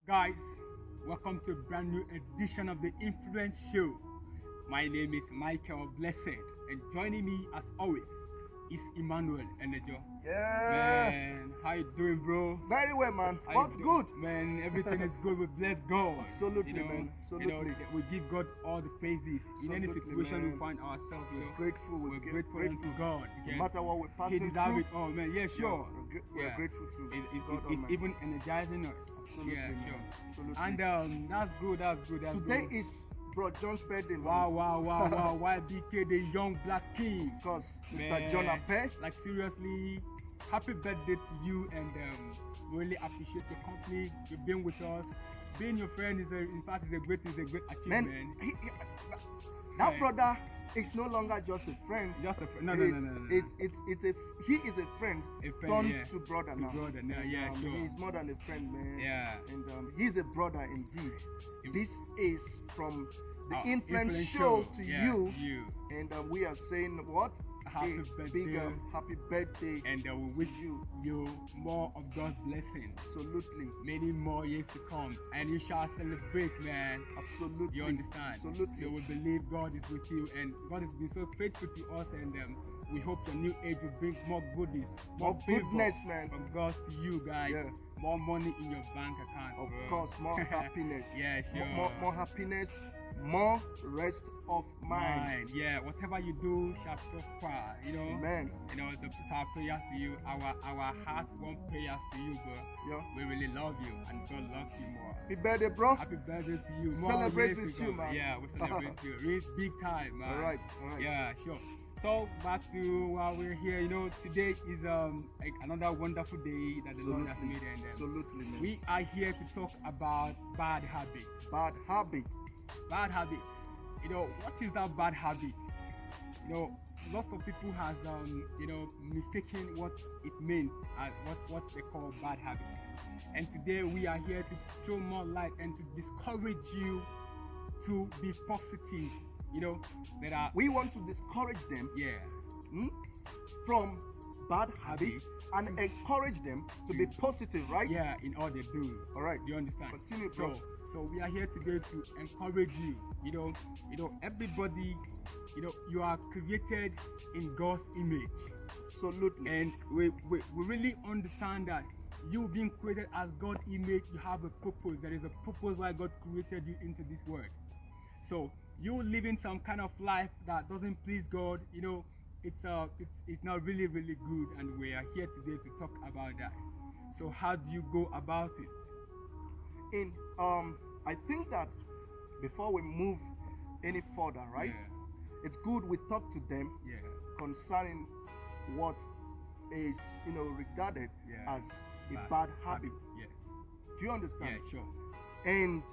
Guys, welcome to a brand new edition of the Influence Show. My name is Michael Blessed, and joining me as always is Emmanuel Enejo. Yeah. Man, how you doing, bro? Very well, man. How What's you doing? good? Man, everything is good. We bless God. Absolutely, man. Absolutely. We give God all the praises in any Absolutely, situation man. we find ourselves. Grateful. we're grateful unto God. No Yes. matter what we're He passing deserves through. it all, man. Yeah, sure. We're grateful to God It Almighty. even energizing us. Absolutely, Yeah, man. sure. Absolutely. And that's good. Today is Bro John's birthday, man. Wow. YBK, the young black king. Because Mr. Man, John Apeh. Like seriously, happy birthday to you, and really appreciate your company. You've been with us. Being your friend is a great achievement. Man, that Man. brother is no longer just a friend. Just a friend. No. He is a friend turned yeah. to brother To now. brother now, yeah, sure. He's more than a friend, man. Yeah. And he's a brother indeed. This is from the Our Influence Influence Show Show. to Yeah, you. to you. And we are saying what? Happy A birthday. big happy birthday. And we wish you more of God's blessings. Absolutely. Many more years to come, and you shall celebrate, man. Absolutely. You understand? Absolutely. So we believe God is with you, and God has been so faithful to us, and we hope your new age will bring more goodies, More favor goodness, man. from God to you guys. Yeah. More money in your bank account. Of bro. course, more happiness. Yeah, sure. More happiness, more rest of mind. Yeah, whatever you do shall prosper. You know. Amen. You know, it's our prayer to you. Our heart one prayer to you, bro. Yeah. We really love you, and God loves you more. Happy birthday, bro. Happy birthday to you. More Celebrate years with to you, come. man. Yeah, we celebrate you. It's big time, man. All right. Yeah, sure. So back to while we're here, you know, today is another wonderful day that the Lord has made, and Absolutely, man. we are here to talk about bad habits. Bad habit. Bad habit. You know, what is that bad habit? You know, lots of people has mistaken what it means as what they call bad habit. And today we are here to throw more light and to discourage you to be positive. You know, We want to discourage them yeah, from bad habits and encourage them to be positive, right? yeah, in all they do. All right. You understand? Continue, bro. So we are here today to encourage you. You know, everybody, you are created in God's image, Absolutely. and we really understand that you being created as God's image, you have a purpose. There is a purpose why God created you into this world. So you living some kind of life that doesn't please God, it's not really good, and we are here today to talk about that. So how do you go about it? I think that before we move any further, right? Yeah. It's good we talk to them Yeah. concerning what is regarded Yeah. as a bad habit. Yes. Do you understand? Yeah, sure. And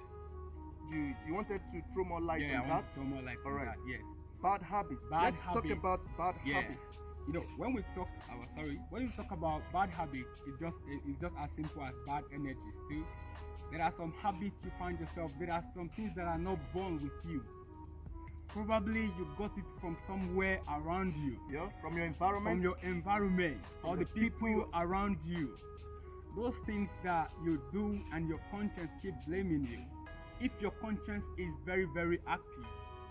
you wanted to throw more light Yeah, on I that? want to throw more light All on right. that. Yes. Bad habits. Bad Let's talk habit. about bad Yeah. habits. When we talk when we talk about bad habits, it's just as simple as bad energies too. There are some habits you find yourself, there are some things that are not born with you. Probably you got it from somewhere around you. Yeah, from your environment. From your environment or the people around you. Those things that you do and your conscience keep blaming you. If your conscience is very, very active,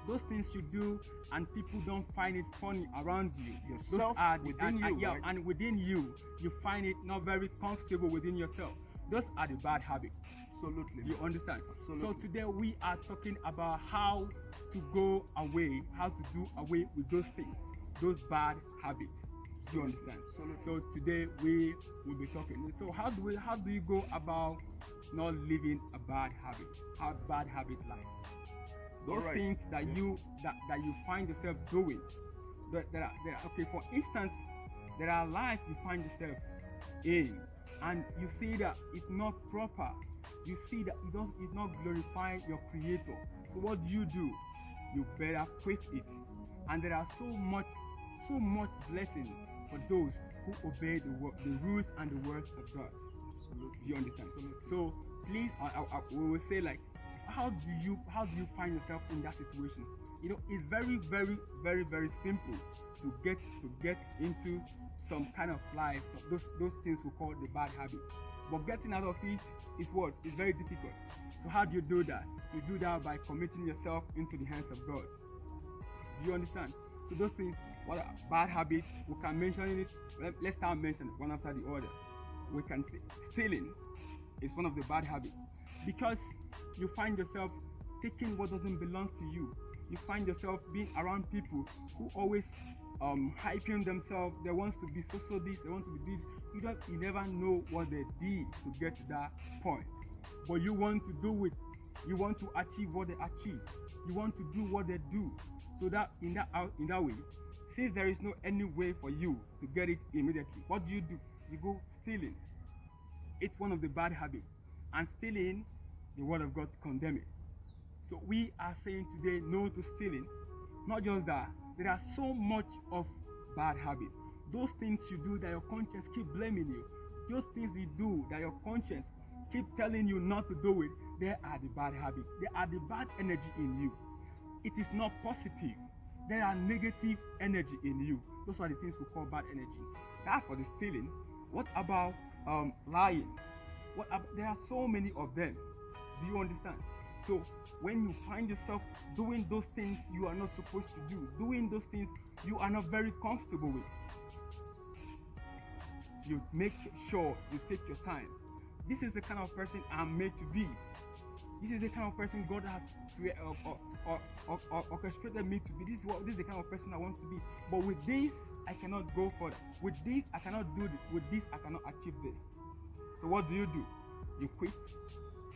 those things you do and people don't find it funny around you. Yourself, within you, right? And within you, you find it not very comfortable within yourself. Those are the bad habits. Absolutely. You understand? Absolutely. So today we are talking about how to go away, how to do away with those things, those bad habits. You understand? Absolutely. So today we will be talking. So how do you go about not living a bad habit life? Those Alright. things that you find yourself doing. There are okay. For instance, there are lives you find yourself in, and you see that it's not proper. You see that it's not glorifying your Creator. So what do? You better quit it. And there are so much blessing for those who obey the rules and the words of God. Absolutely. You understand? Absolutely. So please, we will say, like, how do you find yourself in that situation? It's very, very, very, very simple to get into some kind of life. So those things we call the bad habits. But getting out of it is what? It's very difficult. So how do you do that? You do that by committing yourself into the hands of God. Do you understand? So those things, what are bad habits, we can mention it. Let's start mentioning one after the other. We can say stealing is one of the bad habits, because you find yourself taking what doesn't belong to you. You find yourself being around people who always hyping themselves. They want to be so this, they want to be this. You never know what they did to get to that point, but you want to do it. You want to achieve what they achieve. You want to do what they do. So that in that way, since there is no any way for you to get it immediately, what do? You go stealing. It's one of the bad habits, and stealing, the word of God condemn it. So we are saying today no to stealing. Not just that, there are so much of bad habits. Those things you do that your conscience keep blaming you. Those things you do that your conscience keep telling you not to do it. They are the bad habits. They are the bad energy in you. It is not positive. There are negative energy in you. Those are the things we call bad energy. That's for the stealing. What about lying? There are so many of them. Do you understand? So when you find yourself doing those things you are not supposed to do, doing those things you are not very comfortable with, you make sure you take your time. This is the kind of person I'm made to be. This is the kind of person God has orchestrated me to be. This is the kind of person I want to be. But with this, I cannot go further. With this, I cannot do this. With this, I cannot achieve this. So what do? You quit.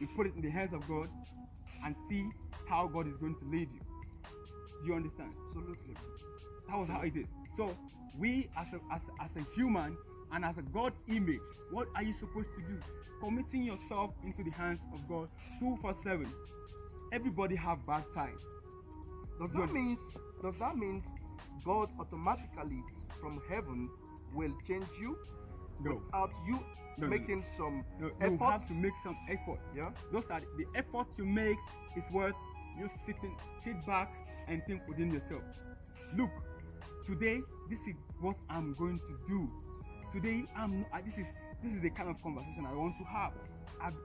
You put it in the hands of God and see how God is going to lead you. Do you understand? Absolutely. That was how it is. So we as a human and as a God image, what are you supposed to do? Committing yourself into the hands of God 24/7. Everybody have bad side. Does that mean God automatically from heaven will change you? No. Without you making some efforts? You have to make some effort. Yeah. Those are the efforts you make is what you sit back and think within yourself. Look, today this is what I'm going to do. Today this is the kind of conversation I want to have.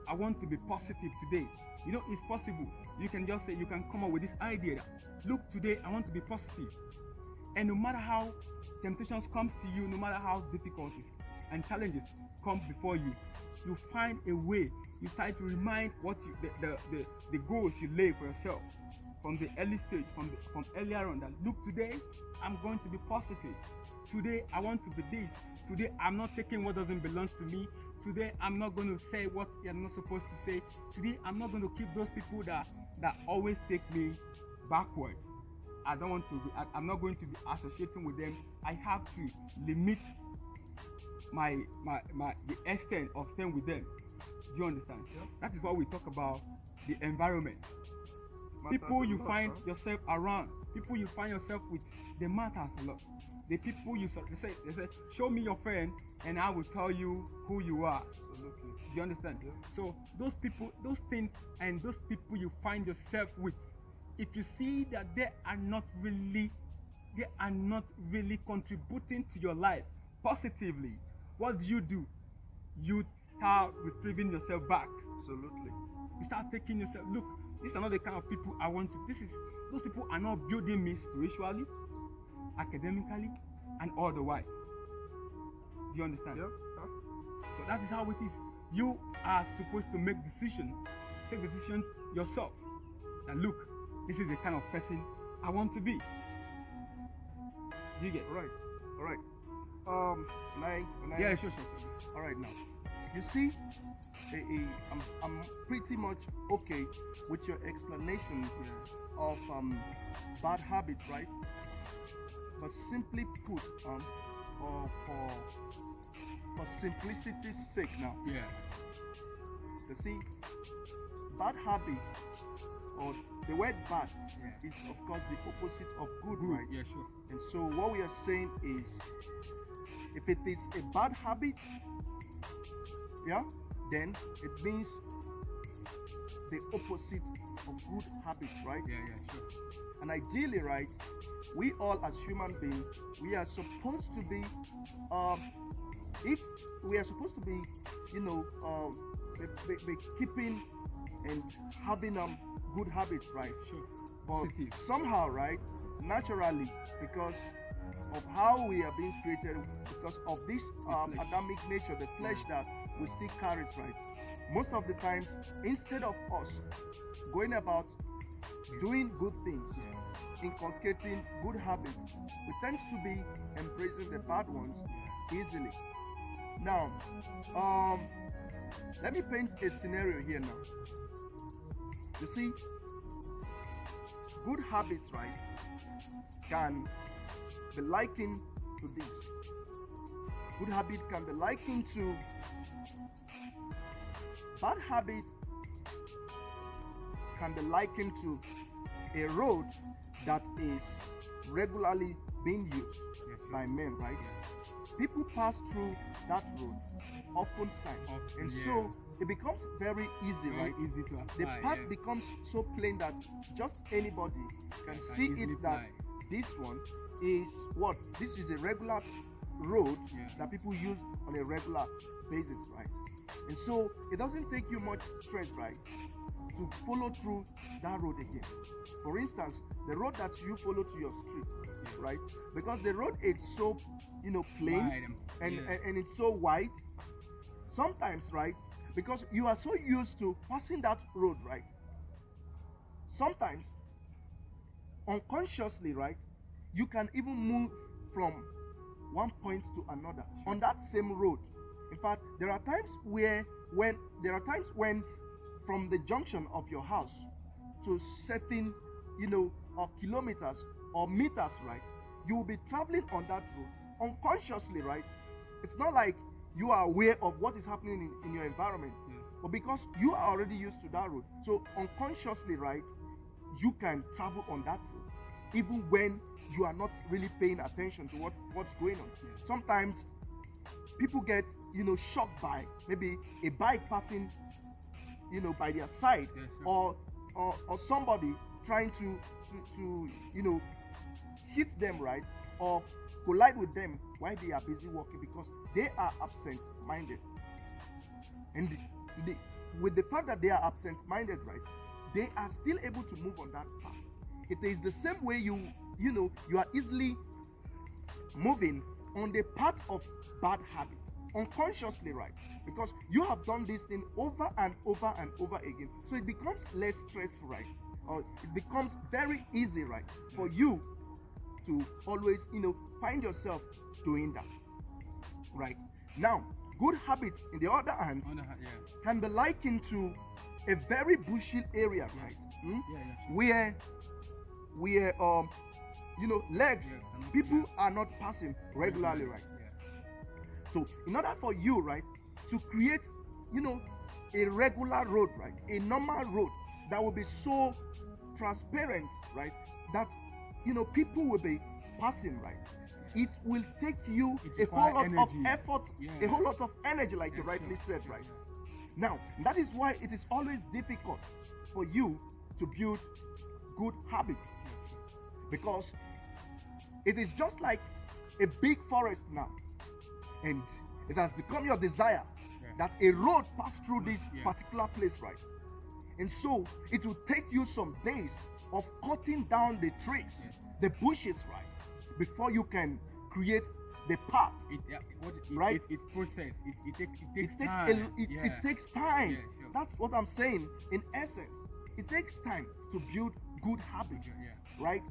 I want to be positive today. You know, it's possible. You can just say, you can come up with this idea that, look, today I want to be positive. And no matter how temptations comes to you, no matter how difficulties and challenges come before you, you find a way. You start to remind what the goals you lay for yourself from the early stage, from earlier on, that look, today I'm going to be positive. Today I want to be this. Today I'm not taking what doesn't belong to me. Today I'm not going to say what you're not supposed to say. Today I'm not going to keep those people that always take me backward. I don't want to be, I'm not going to be associating with them. I have to limit the extent of staying with them. Do you understand? Yeah. That is what we talk about, the environment. People you find yourself around, people you find yourself with, they matters a lot. The people they say, show me your friend and I will tell you who you are. Absolutely. Do you understand? Yeah. So those people, those things, and those people you find yourself with, if you see that they are not really contributing to your life positively, what do? You start retrieving yourself back. Absolutely. You start taking yourself, look, these are not the kind of people I want to. Those people are not building me spiritually, academically, and otherwise. Do you understand? Yeah. So that is how it is. You are supposed to make decisions. Take decisions yourself. And look, this is the kind of person I want to be. Do you get? All right. Can I? Yeah, sure. All right, now, you see, I'm pretty much okay with your explanation of bad habits, right? But simply put, or for simplicity's sake now. Yeah. You see, bad habits, or the word bad, is of course the opposite of good, right? Yeah, sure. And so what we are saying is, if it is a bad habit, then it means the opposite of good habits, right? Yeah, sure. And ideally, right, we all as human beings, we are supposed to be if we are supposed to be, be keeping and having good habits, right? Sure. But Positive. somehow, right, naturally, because of how we are being created, because of this flesh. Adamic nature, the flesh that we still carries, right? Most of the times, instead of us going about doing good things, inculcating good habits, we tend to be embracing the bad ones easily. Now, let me paint a scenario here now. You see, good habits, right, can be likened to this. Good habit can be likened to bad habits, can be likened to a road that is regularly being used by men, right? People pass through that road oftentimes, and so it becomes very easy, right? Easy to apply. The path becomes so plain that just anybody can see it that this one is what? This is a regular road that people use on a regular basis, right? And so it doesn't take you much stress, right, to follow through that road again. For instance, the road that you follow to your street, right? Because the road is so, plain and it's so wide. Sometimes, right, because you are so used to passing that road, right? Sometimes, unconsciously, right, you can even move from one point to another on that same road. In fact, there are times when from the junction of your house to certain, or kilometers or meters, right, you will be traveling on that road unconsciously, right? It's not like you are aware of what is happening in your environment, but because you are already used to that road, so unconsciously, right, you can travel on that road even when you are not really paying attention to what's going on. Sometimes people get shocked by maybe a bike passing by their side, or somebody trying to hit them, right, or collide with them while they are busy walking, because they are absent-minded. And with the fact that they are absent-minded, right, they are still able to move on that path. It is the same way you are easily moving on the path of bad habits unconsciously, right? Because you have done this thing over and over and over again, so it becomes less stressful, right? Or it becomes very easy, right, for you to always find yourself doing that, right? Now, good habits, in the other hand, can be likened to a very bushy area, right? Where legs, people are not passing regularly, right? So in order for you, right, to create a regular road, right, a normal road that will be so transparent, right, that people will be passing, right, it will take you a whole lot of effort, a whole lot of energy, like you rightly said, right? Now, that is why it is always difficult for you to build good habits, because it is just like a big forest now, and it has become your desire that a road pass through this particular place, right? And so it will take you some days of cutting down the trees, the bushes, right, before you can create the path. Right? It process. It takes time. That's what I'm saying. In essence, it takes time to build good habits, right?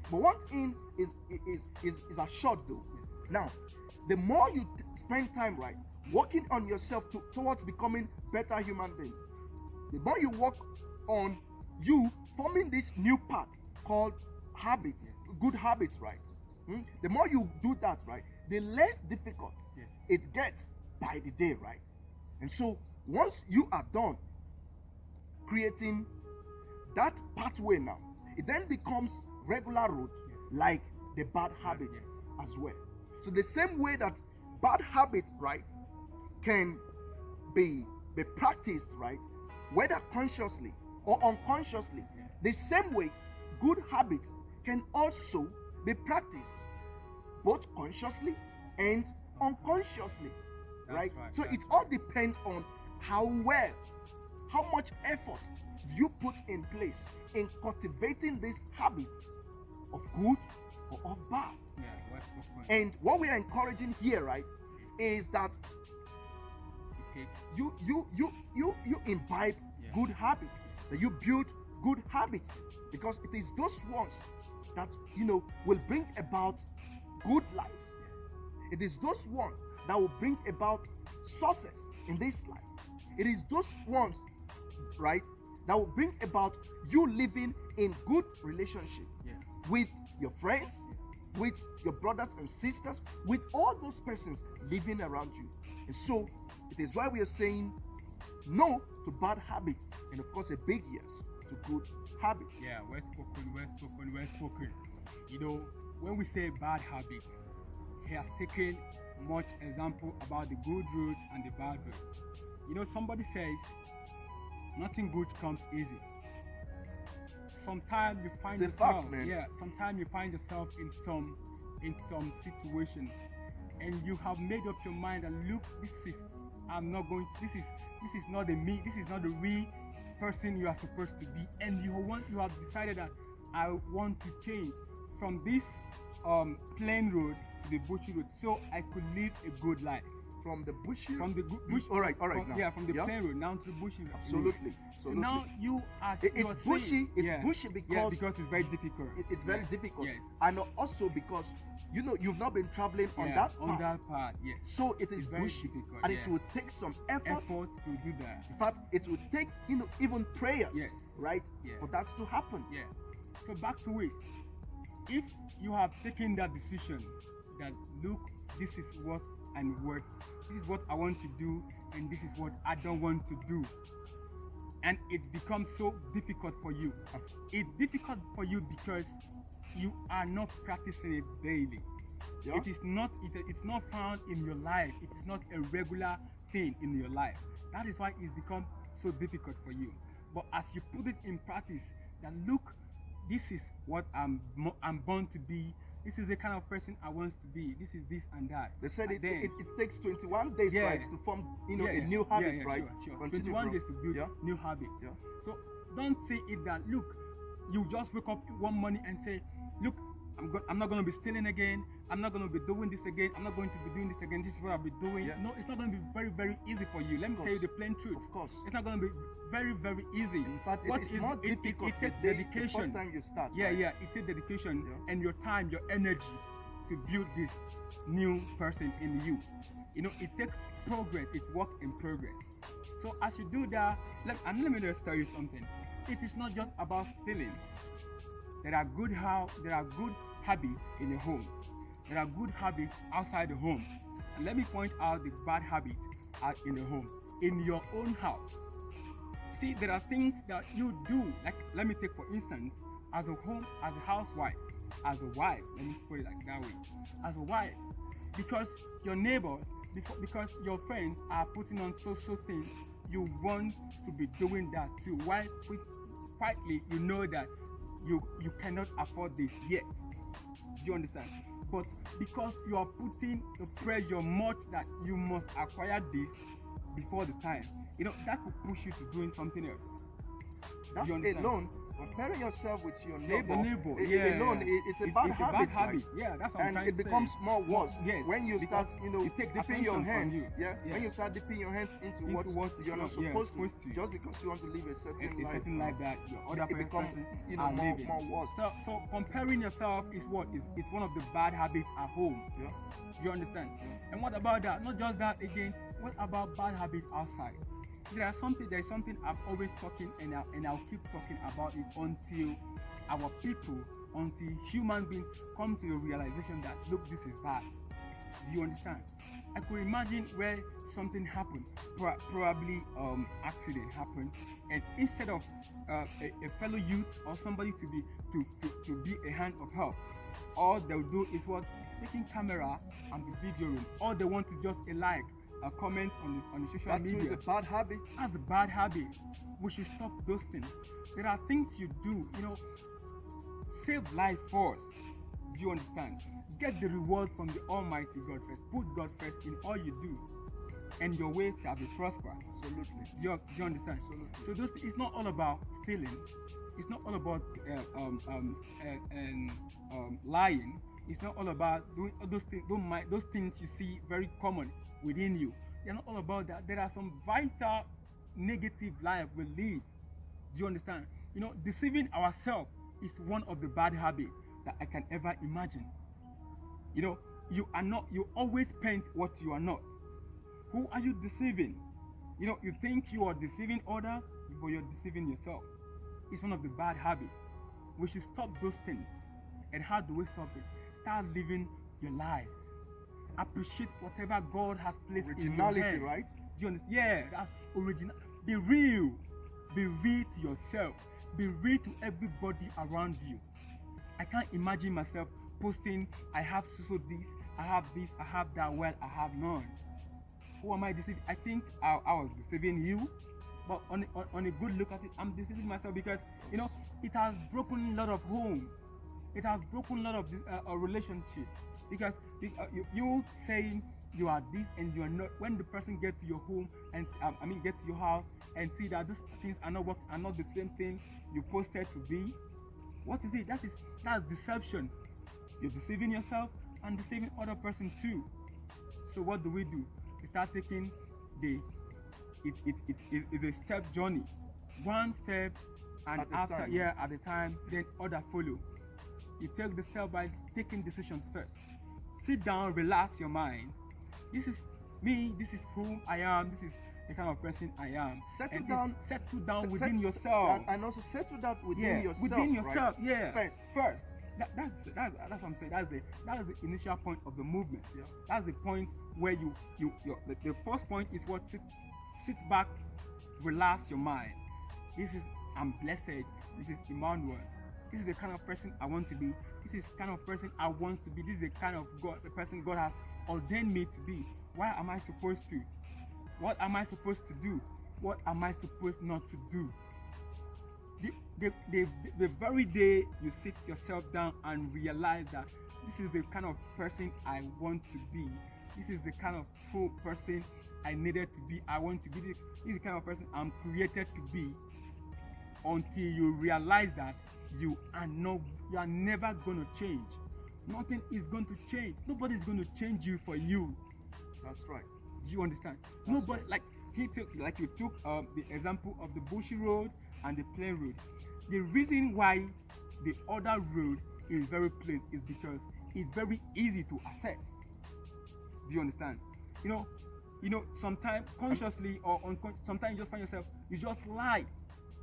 But one thing is assured though. Now, the more you spend time, right, working on yourself towards becoming better human being, the more you work on you forming this new path called habits, good habits, right? The more you do that, right, the less difficult it gets by the day, right? And so once you are done creating that pathway now, it then becomes regular road, like the bad habit as well. So the same way that bad habits, right, can be practiced, right, whether consciously or unconsciously, the same way good habits can also be practiced both consciously and unconsciously. right? So it all depends on how much effort do you put in place in cultivating this habit of good or of bad. And what we are encouraging here, right, is that you imbibe good habits, that you build good habits, because it is those ones that will bring about good lives. It is those ones that will bring about success in this life. It is those ones, right, that will bring about you living in good relationship with your friends, with your brothers and sisters, with all those persons living around you. And so it is why we are saying no to bad habits, and of course a big yes to good habits. Yeah, well spoken, well spoken, well spoken. When we say bad habits, he has taken much example about the good road and the bad road. Somebody says nothing good comes easy. Sometimes you find yourself, sometimes you find yourself in some situations, and you have made up your mind that look, this is not the me, this is not the real person you are supposed to be, and you have decided that I want to change from this plain road to the bushy road, so I could live a good life. From the bushy? From the bush. All right. From the plain road down to the bushy road. Absolutely. So now you are. It's bushy. It's bushy because it's very difficult. It's very difficult. Yes. And also because you've not been traveling on that part. On that part, yes. So it is bushy, difficult, and it will take some effort to do that. In fact, it will take even prayers, right, for that to happen. Yeah. So back to it. If you have taken that decision, that look, this is what and what, this is what I want to do, and this is what I don't want to do, and it becomes so difficult for you. It's difficult for you because you are not practicing it daily. Yeah. It's not found in your life. It is not a regular thing in your life. That is why it's become so difficult for you. But as you put it in practice, that look, this is what I'm born to be. This is the kind of person I want to be. This is this and that. They said it takes 21 days, right, to form a new habit, right? Sure. 21 days to build new habit. Yeah. So don't say it that look, you just wake up one morning and say, look, I'm not going to be stealing again. I'm not going to be doing this again. I'm not going to be doing this again. This is what I'll be doing. Yeah. No, it's not going to be very, very easy for you. Let me tell you the plain truth. Of course. It's not going to be very, very easy. In fact, it's more difficult. It takes dedication. The first time you start. Yeah. It takes dedication and your time, your energy to build this new person in you. It takes progress. It's work in progress. So as you do that, let me just tell you something. It is not just about stealing. There are good habits in the home. There are good habits outside the home. And let me point out the bad habits are in the home, in your own house. See, there are things that you do. Like, let me take for instance, as a housewife, as a wife. Let me put it like that way. As a wife, because your neighbors, because your friends are putting on so things, you want to be doing that too. Why? Quietly, you know that you cannot afford this yet. Do you understand? But because you are putting the pressure much that you must acquire this before the time, that could push you to doing something else. That alone, comparing yourself with your neighbor, alone, it's a bad habit. Right? Yeah, that's what I'm trying to say. And it becomes more worse when you start, dipping your hands. When you start dipping your hands into what you're not supposed to, just because you want to live a certain life. Something like that, your other it becomes more worse. So comparing yourself is one of the bad habits at home. Yeah. You understand? Yeah. And what about that? Not just that again. What about bad habits outside? There is something I'm always talking and I'll keep talking about it until our people, until human beings come to the realization that look, this is bad. Do you understand? I could imagine where something happened, probably accident happened, and instead of a fellow youth or somebody to be a hand of help, all they'll do is taking camera and be videoing. All they want is just a like, a comment on the social media. That is a bad habit. That's a bad habit. We should stop those things. There are things you do, save life first. Do you understand? Get the reward from the Almighty God first. Put God first in all you do. and your way shall be prospered. Absolutely. Do you understand? Absolutely. So it's not all about stealing. It's not all about lying. It's not all about doing all those things. Those things you see very common within you. They're not all about that. There are some vital negative life we live. Do you understand? Deceiving ourselves is one of the bad habits that I can ever imagine. You always paint what you are not. Who are you deceiving? You think you are deceiving others, but you're deceiving yourself. It's one of the bad habits. We should stop those things. And how do we stop it? Start living your life. Appreciate whatever God has placed in your hand. Right? Do you understand? Yeah, that's original. Be real. Be real to yourself. Be real to everybody around you. I can't imagine myself posting, I have so this, I have this, I have that. Well, I have none. Who am I deceiving? I think I was deceiving you, but on a good look at it, I'm deceiving myself because it has broken a lot of homes. It has broken a lot of relationships because you saying you are this and you are not. When the person gets to your home and get to your house and see that these things are not the same thing you posted to be, what is it? That's deception. You're deceiving yourself and deceiving other person too. So what do? We start taking it's a step journey, one step, and after at a time, then other follow. You take the step by taking decisions first. Sit down, relax your mind. This is me. This is who I am. This is the kind of person I am. Settle down within yourself, and also settle that within yourself. Within yourself, right? yeah. First. That's what I'm saying. That's the initial point of the movement. Yeah. That's the point where the first point is what sit back, relax your mind. I'm blessed. This is Emmanuel. This is the kind of person I want to be. This is the kind of person I want to be. This is the kind of the person God has ordained me to be. Why am I supposed to? What am I supposed to do? What am I supposed not to do? The very day you sit yourself down and realize that this is the kind of person I want to be, this is the kind of full person I needed to be, I want to be, this is the kind of person I'm created to be, until you realize that you are never going to change. Nothing is going to change. Nobody is going to change you for you. That's right. Do you understand? That's Nobody right. you took the example of the bushy road and the plain road. The reason why the other road is very plain is because it's very easy to access. Do you understand? Sometimes consciously or unconsciously, sometimes you just find yourself, you just lie.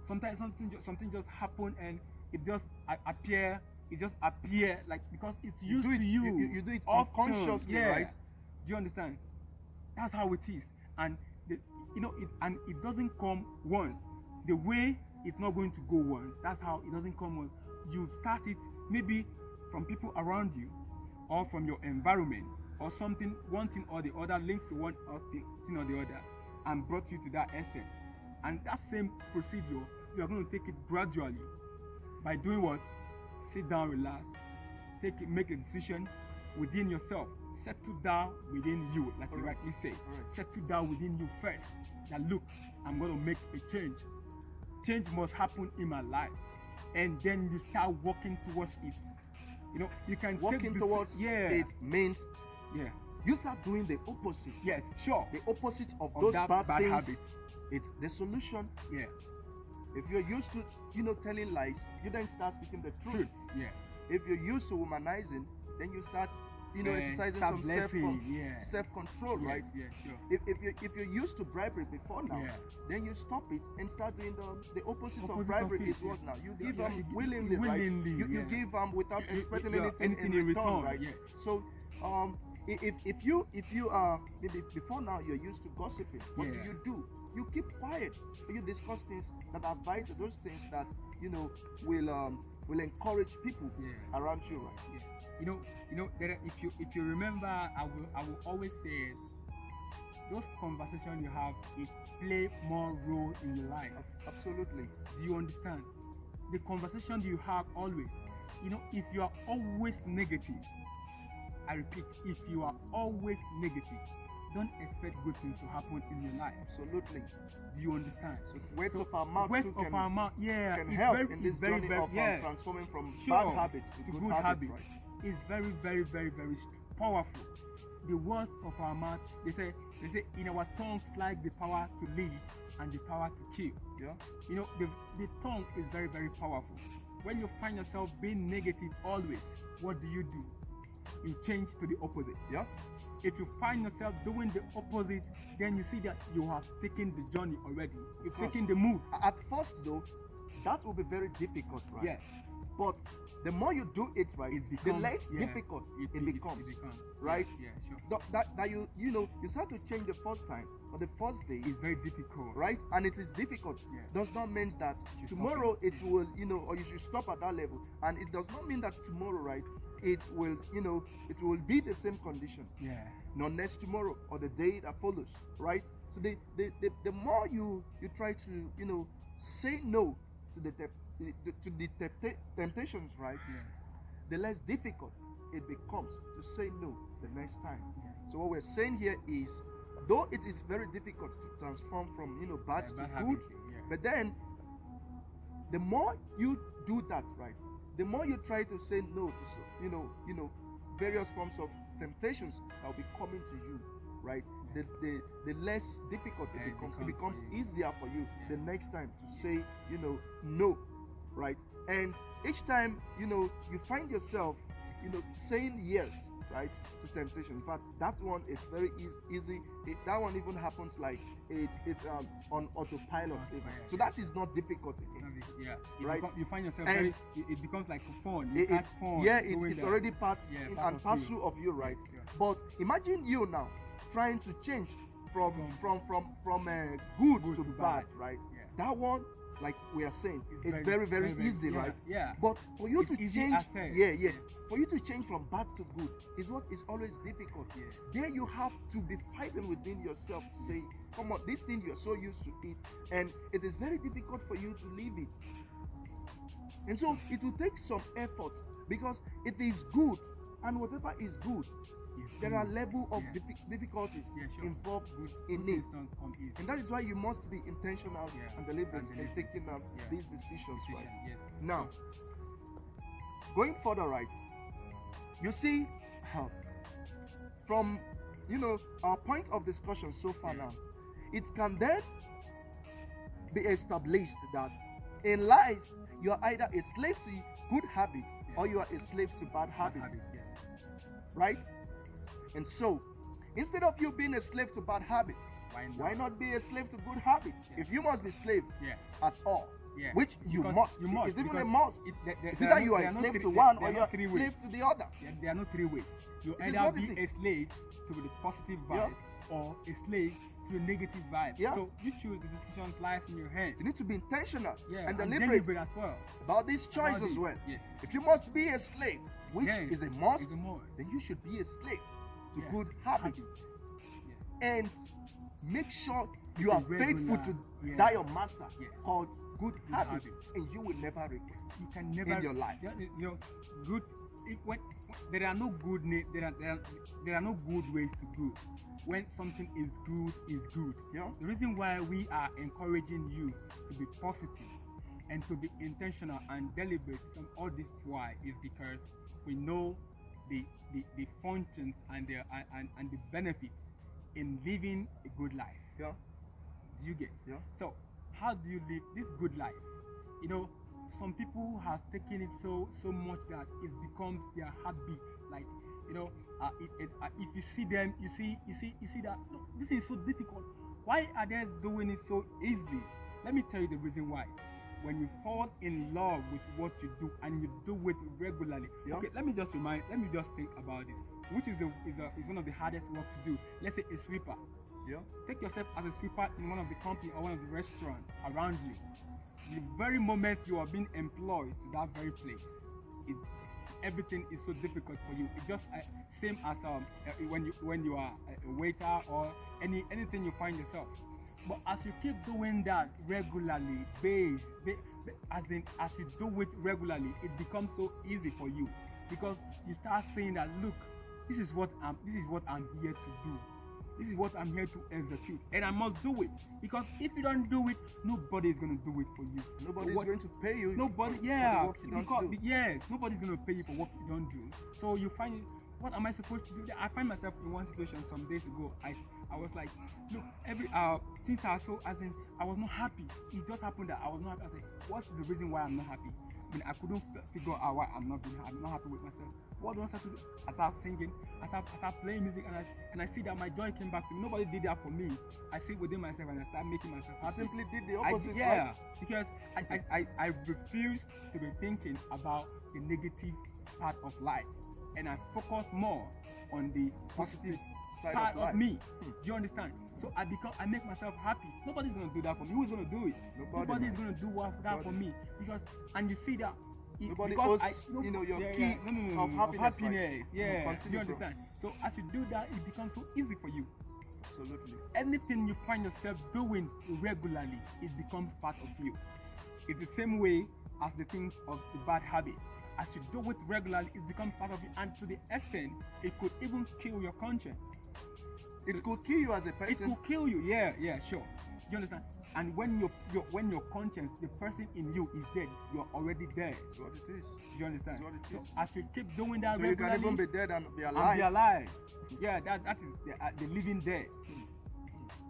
Sometimes something just happen and it just appear. It just appear because it's used to you. You do it often, unconsciously, right? Do you understand? That's how it is, and it doesn't come once. The way it's not going to go once. That's how it doesn't come once. You start it maybe from people around you, or from your environment, or something, one thing or the other links to one thing or the other, and brought you to that extent. And that same procedure, you are going to take it gradually by doing what? Sit down, relax, make a decision within yourself. Settle down within you, like you rightly say. Right. Settle down within you first. That look, I'm going to make a change. Change must happen in my life, and then you start working towards it. You can working towards it means you start doing the opposite. Yes, sure. The opposite of those bad things. Habits. It's the solution. Yeah. If you're used to telling lies, you then start speaking the truth. Yeah. If you're used to womanizing, then you start exercising some self-control, yes, right? Yeah, sure. If you're used to bribery before now, then you stop it and start doing the opposite of bribery is what now? You give them willingly, right? You give them without expecting anything in return, right? Yes. So if you are maybe before now you're used to gossiping, what do? You keep quiet. You discuss things that are vital, those things that will encourage people around you, right? Yeah. If you remember, I will always say those conversations you have, it play more role in your life. Absolutely. Do you understand? The conversation you have always, if you are always negative, I repeat, if you are always negative, don't expect good things to happen in your life. Absolutely. Do you understand? So words of our mouth words too of our mouth, yeah, can it's help very, in this very, journey very, of yeah, transforming from sure, bad habits to good habits. Right? It's very, very, very, very powerful. The words of our mouth, they say in our tongues lies the power to live and the power to kill. Yeah. You know, the tongue is very, very powerful. When you find yourself being negative always, what do? You change to the opposite. Yeah. If you find yourself doing the opposite, then you see that you have taken the journey already. You've taken the move. At first, though, that will be very difficult, right? Yeah. But the more you do it, right, the less difficult it becomes, right? Yeah, sure. That you know, you start to change the first time, or the first day It's very difficult, right? And it is difficult. Yeah. Does not mean that tomorrow it will, you know, or you should stop at that level. And it does not mean that tomorrow, right, it will, you know, it will be the same condition. Yeah. Not next tomorrow or the day that follows, right? So the more you try to, you know, say no to the temptations, right? Yeah. The less difficult it becomes to say no the next time. Yeah. So what we're saying here is, though it is very difficult to transform from, you know, bad to good, but then the more you do that, right, the more you try to say no to, you know, various forms of temptations that will be coming to you, right? The less difficult it becomes. It becomes easier for you the next time to say, you know, no, right? And each time, you know, you find yourself, you know, saying yes, right, to temptation. In fact, that one is very easy. That one even happens like it's on autopilot. So that is not difficult again. Yeah, right. You find yourself And it becomes like fun. It's already part and parcel of you, right? Yeah. But imagine you now trying to change from good to bad, right? Yeah. That one, like we are saying, it's very easy, right? Yeah. But for you to change, access. for you to change from bad to good is what is always difficult. Yeah. There you have to be fighting within yourself to say, come on, this thing you're so used to it, and it is very difficult for you to leave it. And so it will take some effort because it is good, and whatever is good, there are level of difficulties involved in it, and that is why you must be intentional and deliberate in taking these decisions, right? Yes. Now, going further, right, you see, from, you know, our point of discussion so far now, it can then be established that in life you are either a slave to good habit or you are a slave to bad habits, right? And so, instead of you being a slave to bad habits, why not be a slave to good habits? If you must be slave at all, which you must. It's even a must. It's either you are a slave to one or you are a slave to the other. There are no three ways. You either be a slave to the positive vibe or a slave to a negative vibe. So you choose. The decision lies in your hands. You need to be intentional and deliberate as well about this choice as well. If you must be a slave, which is a must, then you should be a slave to good habits. And make sure you are faithful to that your master called good habits, and you will never regret. You can never in your life. You know, good. There are no good. There are no good ways to good. When something is good, is good. The reason why we are encouraging you to be positive and to be intentional and deliberate on all this why is because we know the functions and the benefits in living a good life. Do you get? So how do you live this good life? You know, some people have taken it so much that it becomes their habit. Like, you know, if you see them, you see that this is so difficult. Why are they doing it so easily? Let me tell you the reason why. When you fall in love with what you do and you do it regularly. Okay, let me just think about this. Which is one of the hardest work to do. Let's say a sweeper. Take yourself as a sweeper in one of the company or one of the restaurants around you. The very moment you are being employed to that very place, everything is so difficult for you. It's just same as when you are a waiter or anything you find yourself. But as you keep doing that regularly, as you do it regularly, it becomes so easy for you because you start saying that, look, this is what I'm here to do. This is what I'm here to execute, and I must do it, because if you don't do it, nobody is going to do it for you. Nobody's going to pay you. Nobody, for yeah, the work you don't do. yes, nobody's going to pay you for what you don't do. So you find it. What am I supposed to do? I find myself in one situation some days ago. I was like, look, things are so, as in, I was not happy. It just happened that I was not happy. I said, what is the reason why I'm not happy? I mean, I couldn't figure out why I'm not happy with myself. What do I start to do? I start singing, I start playing music, and I see that my joy came back to me. Nobody did that for me. I sit within myself and I start making myself happy. You simply did the opposite, yeah, right? because I refuse to be thinking about the negative part of life, and I focus more on the positive side part of life. of me. Do you understand? So I make myself happy. Nobody's gonna do that for me. Who's gonna do it? Nobody's gonna do that for me, because, and you see that. Nobody owes, your key of happiness. Right? Yeah, you understand? So as you do that, it becomes so easy for you. Absolutely. Anything you find yourself doing regularly, it becomes part of you. It's the same way as the things of the bad habit. As you do it regularly, it becomes part of you, and to the extent it could even kill your conscience. It could kill you as a person. It could kill you. Yeah, sure. You understand? And when your conscience, the person in you is dead, you're already dead. That's what it is. You understand? That's what it is. So as you keep doing that so regularly, you can even be dead and be alive. And be alive. Yeah, that is the living dead.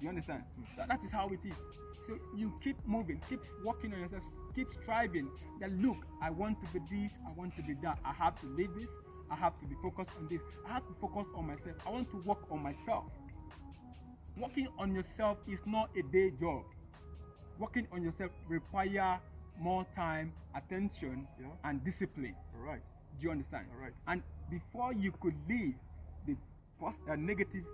You understand? So that is how it is. So you keep moving, keep working on yourself, keep striving. That look, I want to be this, I want to be that. I have to live this. I have to be focused on this. I have to focus on myself. I want to work on myself. Working on yourself is not a day job. Working on yourself requires more time, attention, and discipline. All right. Do you understand? All right. And before you could leave the negative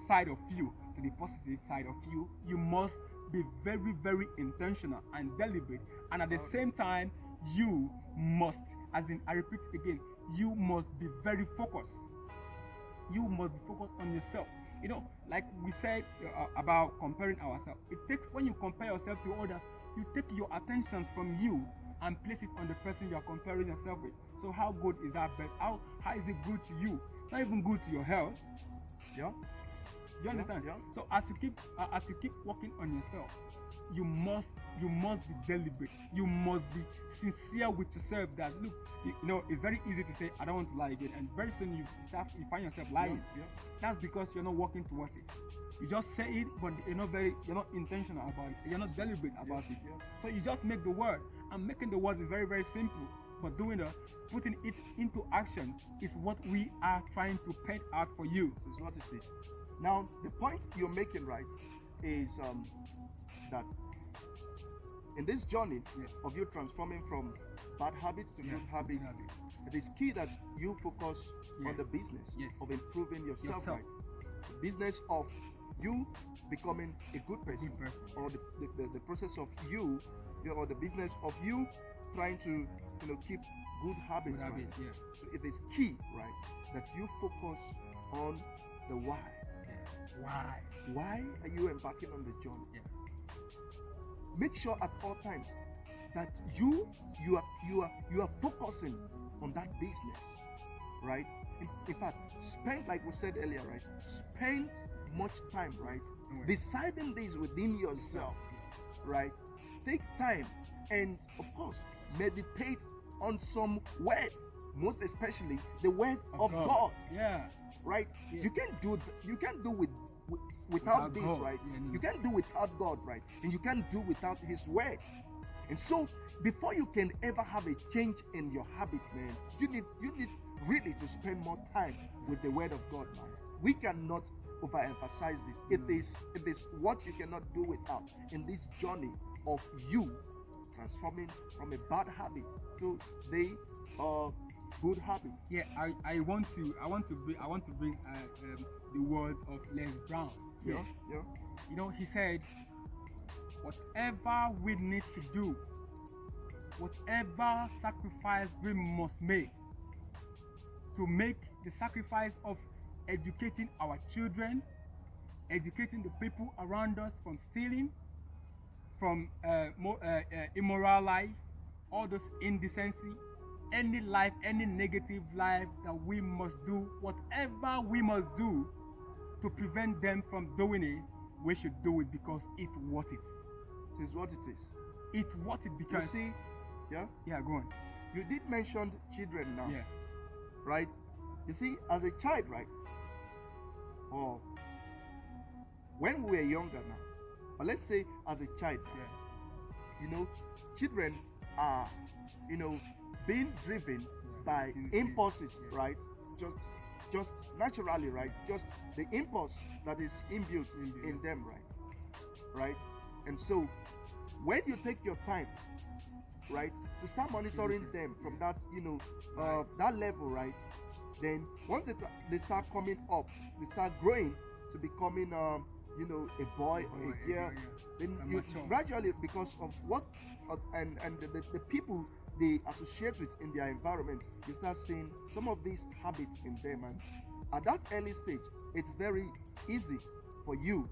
side of you to the positive side of you, you must be very, very intentional and deliberate. And at the same time, you must, as in, I repeat again, you must be very focused. You must be focused on yourself. You know, like we said about comparing ourselves. It takes, when you compare yourself to others, you take your attentions from you and place it on the person you are comparing yourself with. So how good is that? But how is it good to you? Not even good to your health. Yeah. Do you understand? Yeah. So as you keep working on yourself, you must be deliberate. You must be sincere with yourself. That look, you know, it's very easy to say I don't want to lie again, and very soon you find yourself lying. Yeah. That's because you're not working towards it. You just say it, but you're not intentional about it. You're not deliberate about it. Yeah. So you just make the word, and making the word is very, very simple. But putting it into action is what we are trying to pen out for you. This is what it is. Now, the point you're making, right, is that in this journey of you transforming from bad habits to good habits, it is key that you focus on the business of improving yourself. Right? The business of you becoming a good person, or the process of you, or the business of you trying to keep good habits. Right? So it is key, right, that you focus on the why. Why are you embarking on the journey? Make sure at all times that you are focusing on that business, right? In fact, spend, like we said earlier, right? Spend much time, right? Deciding this within yourself, right? Take time and, of course, meditate on some words, most especially the word of God. Yeah. Right? Yeah. You can't do without this, God. right? Yeah, no. You can't do without God, right? And you can't do without His word. And so, before you can ever have a change in your habit, man, you need really to spend more time with the word of God, man. We cannot overemphasize this. It is what you cannot do without in this journey of you transforming from a bad habit to the good habit. Yeah, I want to bring the words of Les Brown. Yeah. You know, he said, whatever we need to do, whatever sacrifice we must make, to make the sacrifice of educating our children, educating the people around us from stealing, from immoral life, all those indecency, any life, any negative life that we must do, whatever we must do to prevent them from doing it, we should do it because it's worth it. It is what it is. It's worth it because you see, yeah, go on. You did mention children now, Yeah. right? You see, as a child, right, or when we were younger now, or let's say as a child, Yeah. you know, children are, you know, being driven by impulses, right? Just naturally, right? Just the impulse that is inbuilt in them, right? And so, when you take your time, right, to start monitoring them from that, you know, that level, right? Then once they start coming up, they start growing to becoming, you know, a boy or a girl. Then you gradually, because of what and the people they associate with in their environment, you start seeing some of these habits in them. And at that early stage, it's very easy for you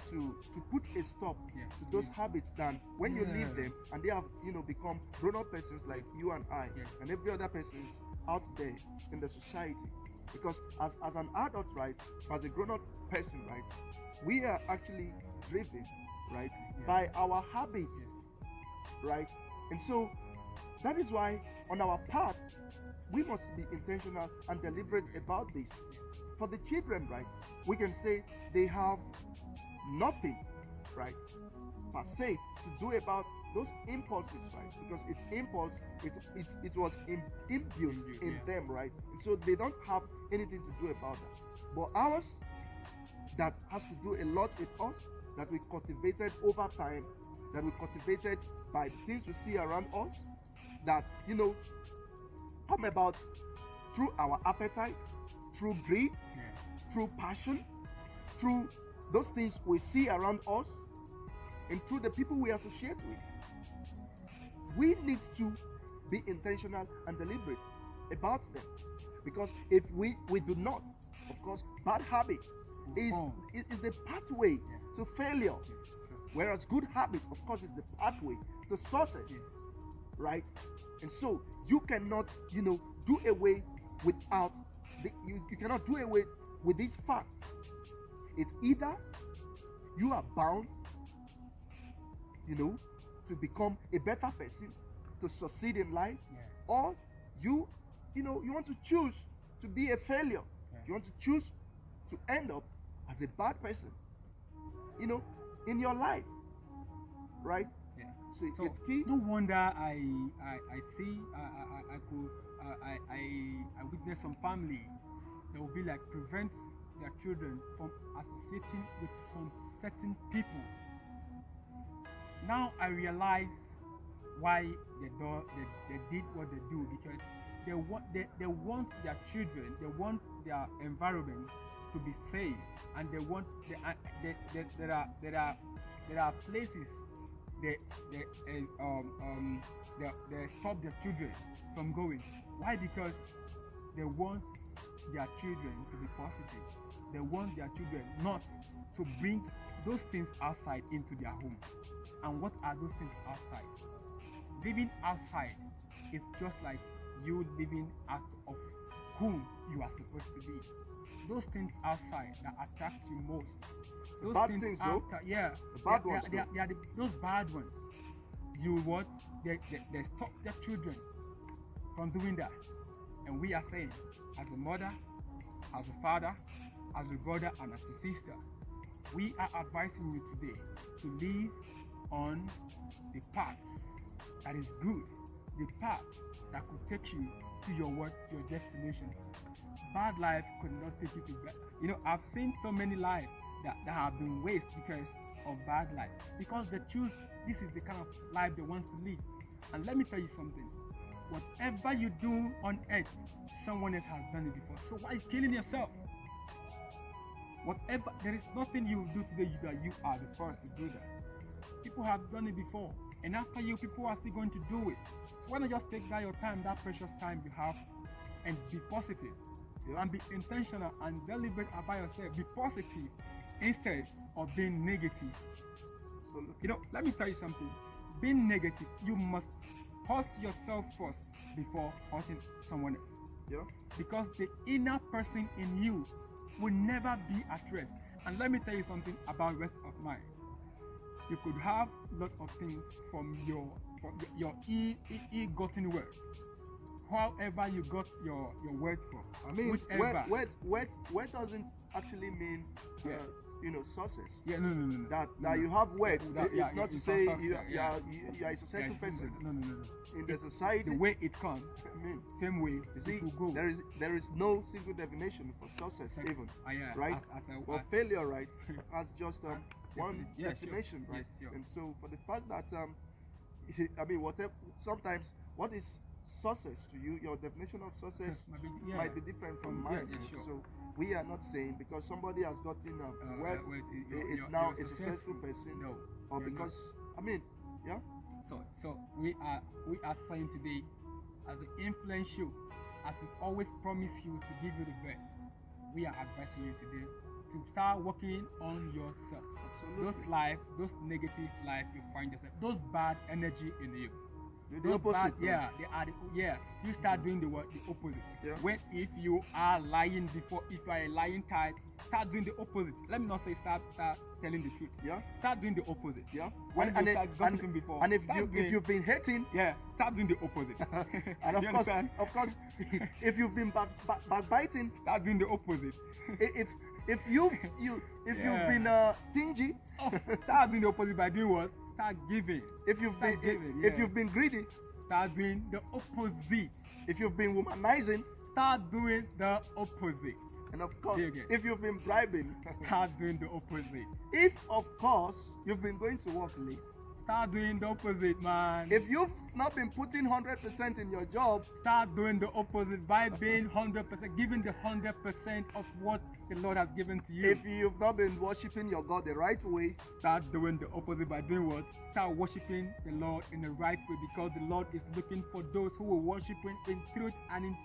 to put a stop to those habits than when you leave them and they have, you know, become grown-up persons like you and I and every other persons out there in the society. Because as an adult, right, as a grown-up person, right, we are actually driven, right, by our habits, right? And so that is why on our part we must be intentional and deliberate about this. For the children, right, we can say they have nothing, right, per se to do about those impulses, right? Because it's impulse, it was imbued in them, right? And so they don't have anything to do about that. But ours, that has to do a lot with us, that we cultivated over time, that we cultivated by the things we see around us, that, you know, come about through our appetite, through greed, through passion, through those things we see around us, and through the people we associate with. We need to be intentional and deliberate about them, because if we do not, of course, bad habit is the pathway to failure, whereas good habit, of course, is the pathway to success, right? And so you cannot, you know, do away without you cannot do away with these facts. It's either you are bound, you know, to become a better person, to succeed in life, or you want to choose to be a failure. You want to choose to end up as a bad person, you know, in your life, right? So it's key. No wonder I see I witness some family that will be like prevent their children from associating with some certain people. Now I realize why they did what they do, because they want their children, they want their environment to be safe, and they want there are places they stop their children from going. Why? Because they want their children to be positive. They want their children not to bring those things outside into their home. And what are those things outside? Living outside is just like you living out of whom you are supposed to be. Those things outside that attract you most. Those bad things, though. Yeah. The bad ones, they are those bad ones. You what? They stop their children from doing that. And we are saying, as a mother, as a father, as a brother, and as a sister, we are advising you today to live on the path that is good, the path that could take you to your work, to your destination. Bad life could not take you to bad. You know, I've seen so many lives that have been wasted because of bad life, because they choose this is the kind of life they want to live. And let me tell you something, whatever you do on earth, someone else has done it before. So why are you killing yourself? Whatever, there is nothing you will do today that you are the first to do that. People have done it before, and after you, people are still going to do it. So why not just take that your time, that precious time you have, and be positive, and be intentional and deliberate about yourself. Be positive instead of being negative. So you know, let me tell you something. Being negative, you must hurt yourself first before hurting someone else. Yeah. Because the inner person in you will never be at rest. And let me tell you something about rest of mind. You could have a lot of things from your ill-gotten wealth. However you got your wealth from. I mean, whichever. wealth doesn't actually mean success. Yeah, no. That you have wealth. It's not to say you are a successful person. No. In the society, the way it comes, same way it will go. There is no single definition for success, even right? Or failure, right? As just one definition, right? Yes, sure. And so for the fact that sometimes what is success to you, your definition of success might be different from mine. Sure. So we are not saying because somebody has gotten wealth, it's now a successful person, or because So we are saying today, as an influential, as we always promise you to give you the best, we are advising you today to start working on yourself. Absolutely. Those negative life you find yourself, those bad energy in you. The opposite. You start doing the opposite. Yeah. When if you are lying before, if you are a lying type, start doing the opposite. Let me not say start telling the truth. Yeah. Start doing the opposite. Yeah. And if you've been hating, start doing the opposite. And of course, if you've been backbiting, start doing the opposite. if you've been stingy, start doing the opposite by doing what? Start giving. If you've been greedy, start doing the opposite. If you've been womanizing, start doing the opposite. And of course, if you've been bribing, start doing the opposite. If of course you've been going to work late, start doing the opposite, man. If you've not been putting 100% in your job, start doing the opposite by being 100%, giving the 100% of what the Lord has given to you. If you've not been worshiping your God the right way, start doing the opposite by doing what? Start worshiping the Lord in the right way, because the Lord is looking for those who will worship Him in truth and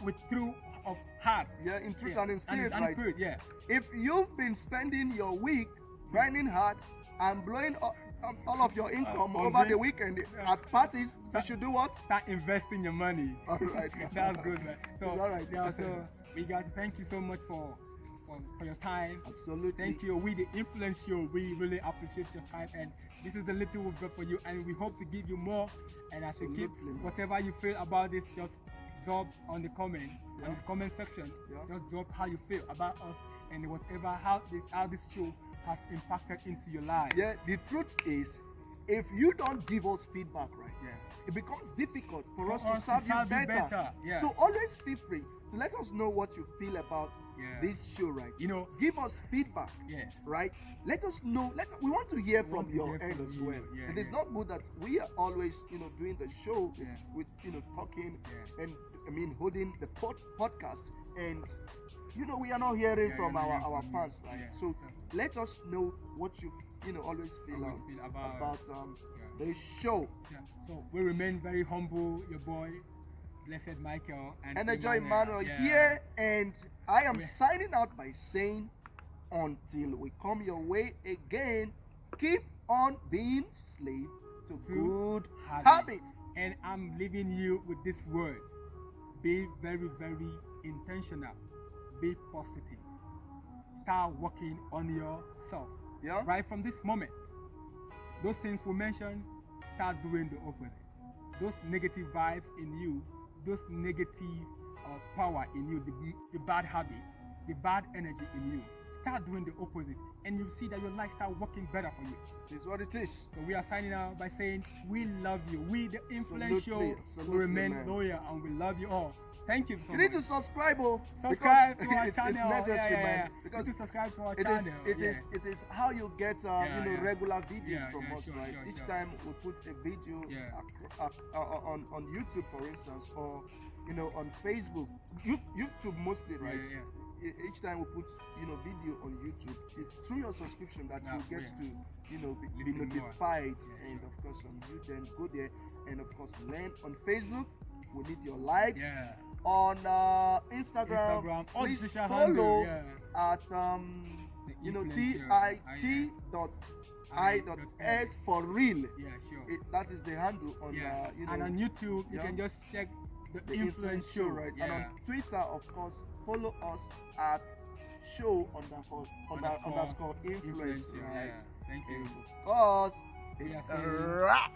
with truth of heart. Yeah, in truth and in spirit, and right? Spirit, yeah. If you've been spending your week grinding hard and blowing up all of your income over the weekend at parties, you should do what? Start investing your money. All right. That's good, man. So, all right. So we got to thank you so much for your time. Absolutely. Thank you. We, the Influence Show, we really appreciate your time. And this is the little we've got for you. And we hope to give you more. And as you keep, whatever you feel about this, just drop on the comment, on the comment section. Just drop how you feel about us and whatever, how this show has impacted into your life. Yeah, the truth is, if you don't give us feedback, right, it becomes difficult for us to serve you better. Yeah. So always feel free to let us know what you feel about this show, right? Give us feedback, right? Let us know. We want to hear from your end as well. It is not good that we are always, doing the show with, talking and holding the podcast, and we are not hearing from our fans, right? So let us know what you always feel about the show. So we remain very humble, your boy, Blessed Michael, and Enjoy Emmanuel here, and I am signing out by saying, until we come your way again, keep on being slave to good habits. And I'm leaving you with this word: be very, very intentional. Be positive. Start working on yourself. Right from this moment. Those things we mentioned, start doing the opposite. Those negative vibes in you, those negative power in you, the bad habits, the bad energy in you, start doing the opposite, and you'll see that your life start working better for you. It's what it is. So we are signing out by saying we love you. We, the Influence Show, will remain loyal, and we love you all. Thank you so much. You need to subscribe, subscribe to our channel. It's necessary, man. Because you subscribe to our channel. It is how you get regular videos from us, right? Each time we put a video on YouTube, for instance, or on Facebook, YouTube mostly, right? Each time we put video on YouTube, it's through your subscription that you get to be notified. And of course on YouTube, then go there and of course learn. On Facebook, we need your likes. On Instagram, please follow at tit.i.s for real. That is the handle on and on YouTube you can just check the Influence Show, right? And on Twitter, of course, follow us at show underscore influence, right? Yeah. Thank you. Because it's Yeah, a wrap.